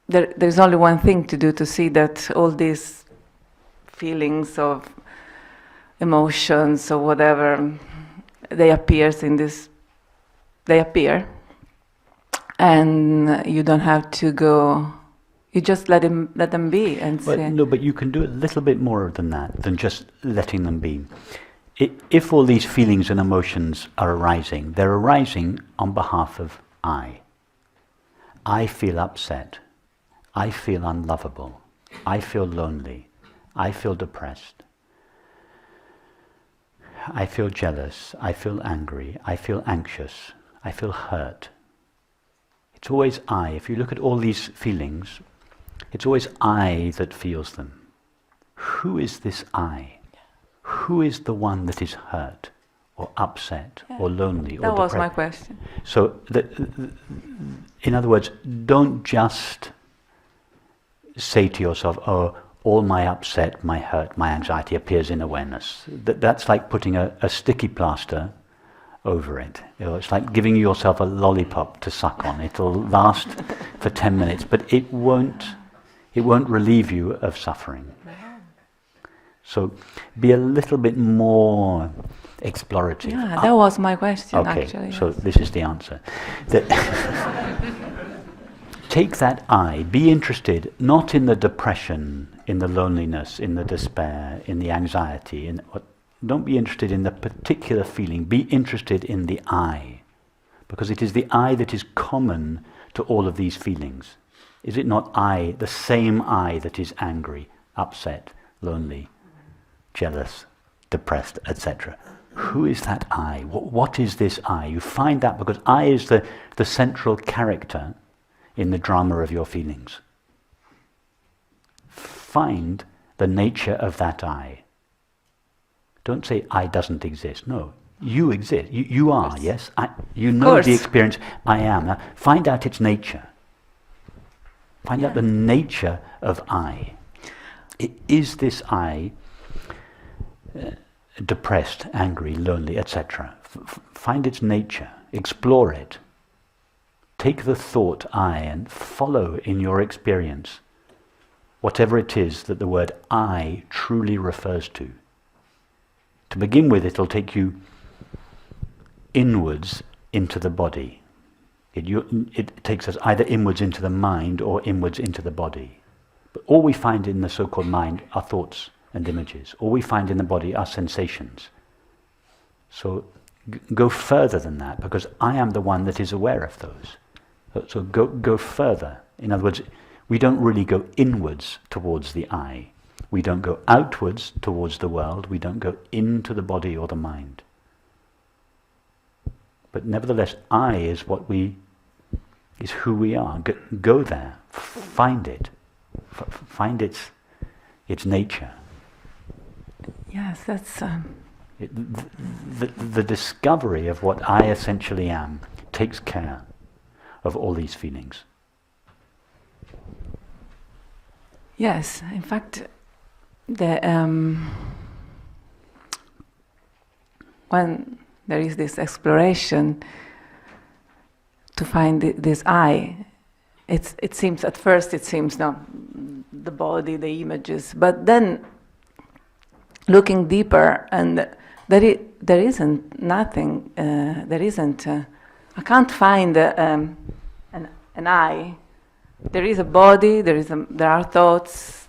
there's only one thing to do to see that all these feelings of emotions or whatever, they appear, and you don't have to go. You just let them be and say. No, but you can do a little bit more than that, than just letting them be. If all these feelings and emotions are arising, they're arising on behalf of I. I feel upset. I feel unlovable. I feel lonely. I feel depressed. I feel jealous. I feel angry. I feel anxious. I feel hurt. It's always I. If you look at all these feelings, it's always I that feels them. Who is this I? Who is the one that is hurt or upset or lonely or depressed? That was my question. So, in other words, don't just say to yourself, oh, all my upset, my hurt, my anxiety appears in awareness. That's like putting a sticky plaster over it. It's like giving yourself a lollipop to suck on. It'll last for 10 minutes, but it won't relieve you of suffering. So be a little bit more explorative. Yeah, that was my question, okay, actually. So this is the answer. Take that I, be interested not in the depression, in the loneliness, in the despair, in the anxiety. Don't be interested in the particular feeling. Be interested in the I, because it is the I that is common to all of these feelings. Is it not I, the same I that is angry, upset, lonely, jealous, depressed, etc.? Who is that I? What is this I? You find that because I is the central character in the drama of your feelings. Find the nature of that I. Don't say I doesn't exist. No, you exist. You are, yes? You know the experience, I am. Now, find out its nature. Find out the nature of I. Is this I depressed, angry, lonely, etc.? Find its nature. Explore it. Take the thought I and follow in your experience whatever it is that the word I truly refers to. To begin with, it'll take you inwards into the body. It takes us either inwards into the mind or inwards into the body. But all we find in the so-called mind are thoughts and images. All we find in the body are sensations. So go further than that, because I am the one that is aware of those. So go further. In other words, we don't really go inwards towards the I. We don't go outwards towards the world. We don't go into the body or the mind. But nevertheless, I is who we are. Go there. Find it. Find its nature. Yes, that's... The discovery of what I essentially am takes care of all these feelings. Yes, in fact, when there is this exploration to find this I, it seems at first no, the body, the images, but then looking deeper, and there isn't nothing. There isn't. I can't find an I. There is a body. There are thoughts.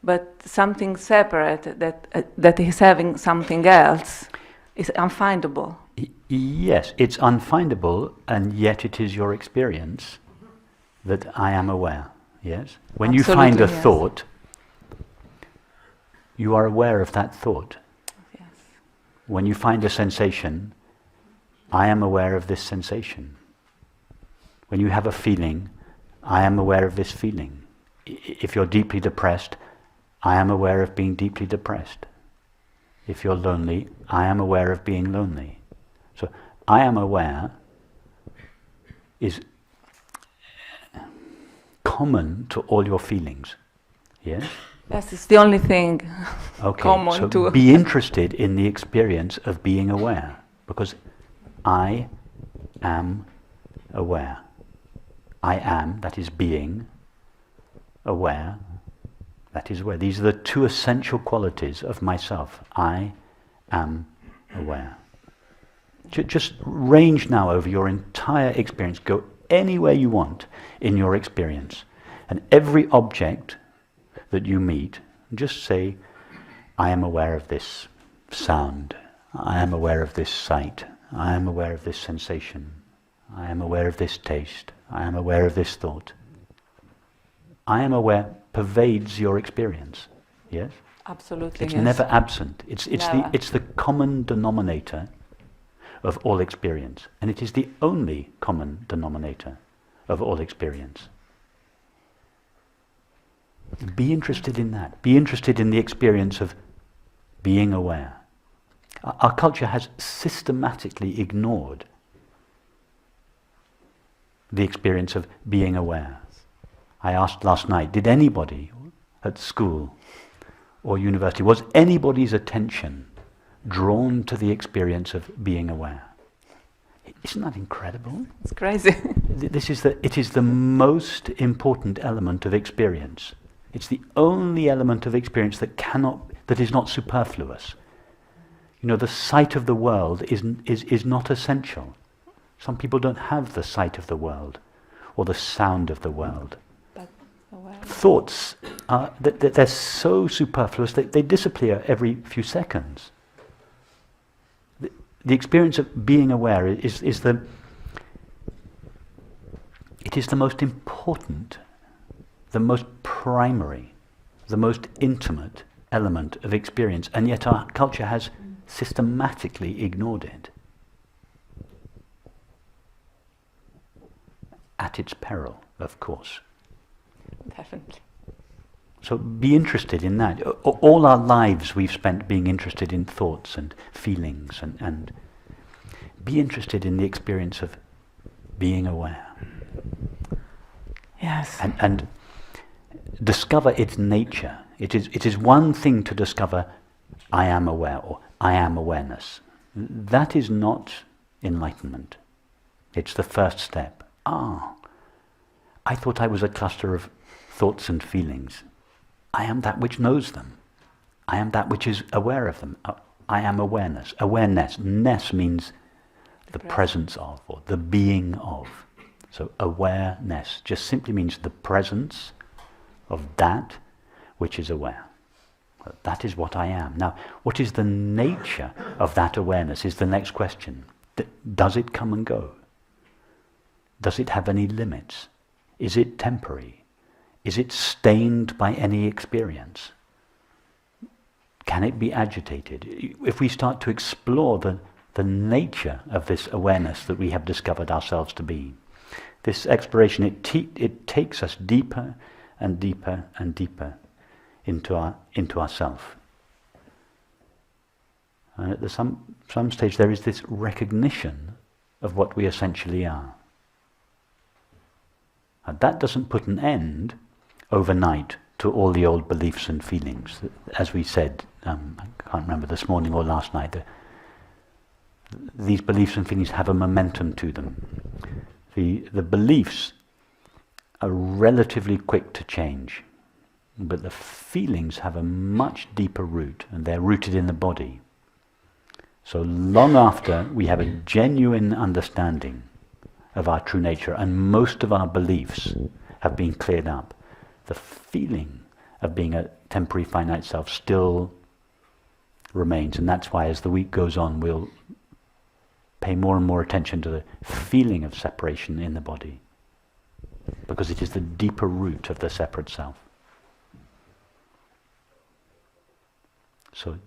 But something separate that is having something else is unfindable. Yes, it's unfindable, and yet it is your experience that I am aware. Yes, when you find a thought, you are aware of that thought. Yes. When you find a sensation, I am aware of this sensation. When you have a feeling, I am aware of this feeling. If you're deeply depressed, I am aware of being deeply depressed. If you're lonely, I am aware of being lonely. So, I am aware is common to all your feelings. Yes? Yes, it's the only thing common so to... be interested in the experience of being aware, because I am aware. I am, that is being, aware, that is aware. These are the two essential qualities of myself. I am aware. Just range now over your entire experience. Go anywhere you want in your experience. And every object that you meet, just say, I am aware of this sound. I am aware of this sight. I am aware of this sensation. I am aware of this taste. I am aware of this thought. I am aware pervades your experience. Yes? Absolutely. It's yes. never absent. It's Never. the common denominator of all experience. And it is the only common denominator of all experience. Be interested in that. Be interested in the experience of being aware. Our culture has systematically ignored the experience of being aware. I asked last night, did anybody at school or university, was anybody's attention drawn to the experience of being aware? Isn't that incredible? It's crazy. It is the most important element of experience. It's the only element of experience that is not superfluous. You know, the sight of the world is not essential. Some people don't have the sight of the world or the sound of the world. But awareness. Thoughts, they're so superfluous that they disappear every few seconds. The experience of being aware is the most important, the most primary, the most intimate element of experience, and yet our culture has systematically ignored it. At its peril, of course. Definitely. So be interested in that. All our lives we've spent being interested in thoughts and feelings, and be interested in the experience of being aware. Yes. And discover its nature. It is one thing to discover I am aware or I am awareness. That is not enlightenment. It's the first step. I thought I was a cluster of thoughts and feelings. I am that which knows them. I am that which is aware of them. I am awareness. Awareness. Ness means the presence of, or the being of. So awareness just simply means the presence of that which is aware. That is what I am. Now, what is the nature of that awareness is the next question. Does it come and go? Does it have any limits? Is it temporary? Is it stained by any experience? Can it be agitated? If we start to explore the nature of this awareness that we have discovered ourselves to be, this exploration, it takes us deeper and deeper and deeper into ourself. And at some stage there is this recognition of what we essentially are. And that doesn't put an end overnight to all the old beliefs and feelings. As we said, I can't remember this morning or last night, these beliefs and feelings have a momentum to them. The beliefs are relatively quick to change, but the feelings have a much deeper root, and they're rooted in the body. So long after we have a genuine understanding of our true nature, and most of our beliefs have been cleared up, the feeling of being a temporary finite self still remains, and that's why as the week goes on we'll pay more and more attention to the feeling of separation in the body, because it is the deeper root of the separate self. So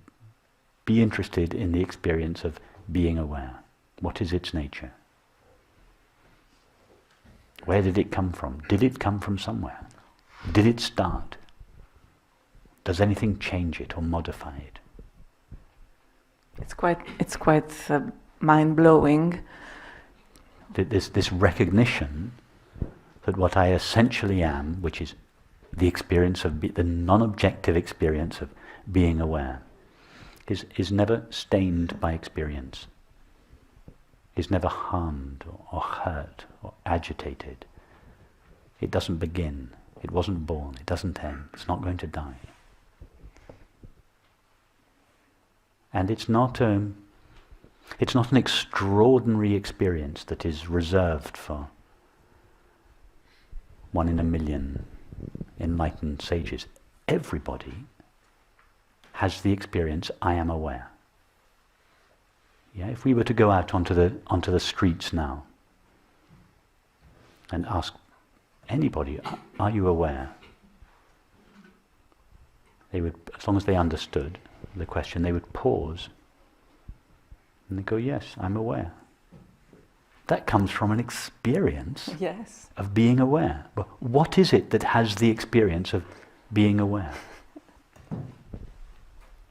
be interested in the experience of being aware. What is its nature? Where did it come from? Did it come from somewhere? Did it start? Does anything change it or modify it? It's quite mind-blowing. This recognition that what I essentially am, which is the experience of the non-objective experience of being aware, is never stained by experience, is never harmed or hurt or agitated. It doesn't begin. It wasn't born. It doesn't end. It's not going to die. And it's not an extraordinary experience that is reserved for 1 in a million enlightened sages. Everybody has the experience, I am aware. Yeah, if we were to go out onto the streets now and ask anybody, are you aware? They would, as long as they understood the question, they would pause and they go, yes, I'm aware. That comes from an experience Yes. of being aware. But what is it that has the experience of being aware?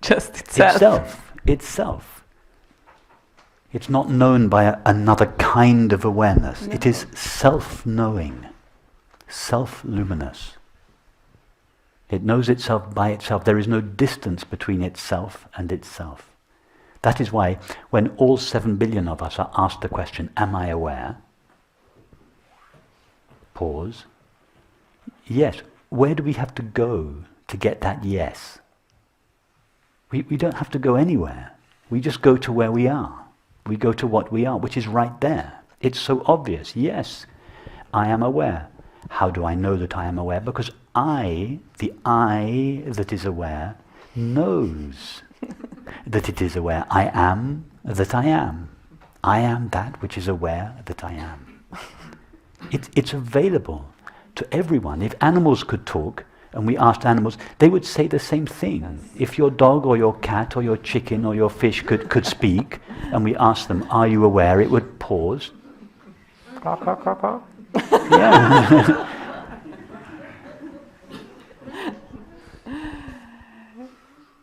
Just itself. Itself. It's not known by another kind of awareness. No. It is self-knowing, self-luminous. It knows itself by itself. There is no distance between itself and itself. That is why when all 7 billion of us are asked the question, am I aware? Pause. Yes. Where do we have to go to get that yes? We don't have to go anywhere. We just go to where we are. We go to what we are, which is right there. It's so obvious. Yes, I am aware. How do I know that I am aware? Because I, the I that is aware, knows that it is aware. I am that I am. I am that which is aware that I am. It's available to everyone. If animals could talk, and we asked animals, they would say the same thing. Yes. If your dog or your cat or your chicken or your fish could speak, and we asked them, are you aware? It would pause. Yeah.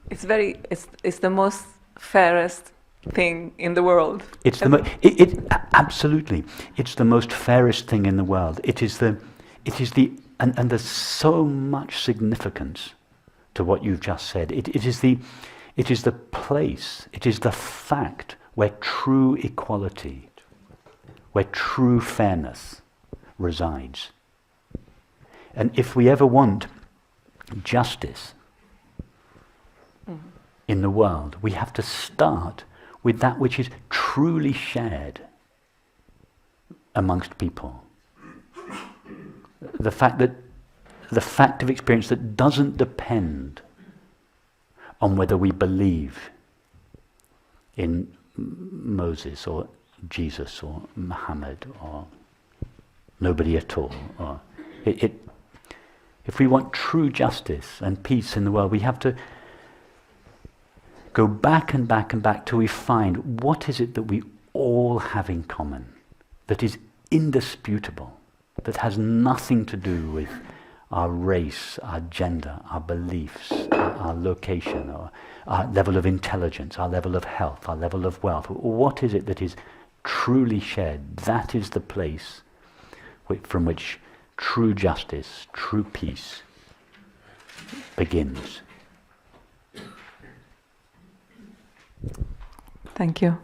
It's the most fairest thing in the world. It's the absolutely. It's the most fairest thing in the world. It is the and there's so much significance to what you've just said. It is the place, it is the fact where true equality, where true fairness resides. And if we ever want justice in the world, we have to start with that which is truly shared amongst people. The fact of experience that doesn't depend on whether we believe in Moses or Jesus or Muhammad or nobody at all. Or if we want true justice and peace in the world, we have to go back and back and back till we find what is it that we all have in common that is indisputable, that has nothing to do with our race, our gender, our beliefs, our location, or our level of intelligence, our level of health, our level of wealth. What is it that is truly shared? That is the place from which true justice, true peace begins. Thank you.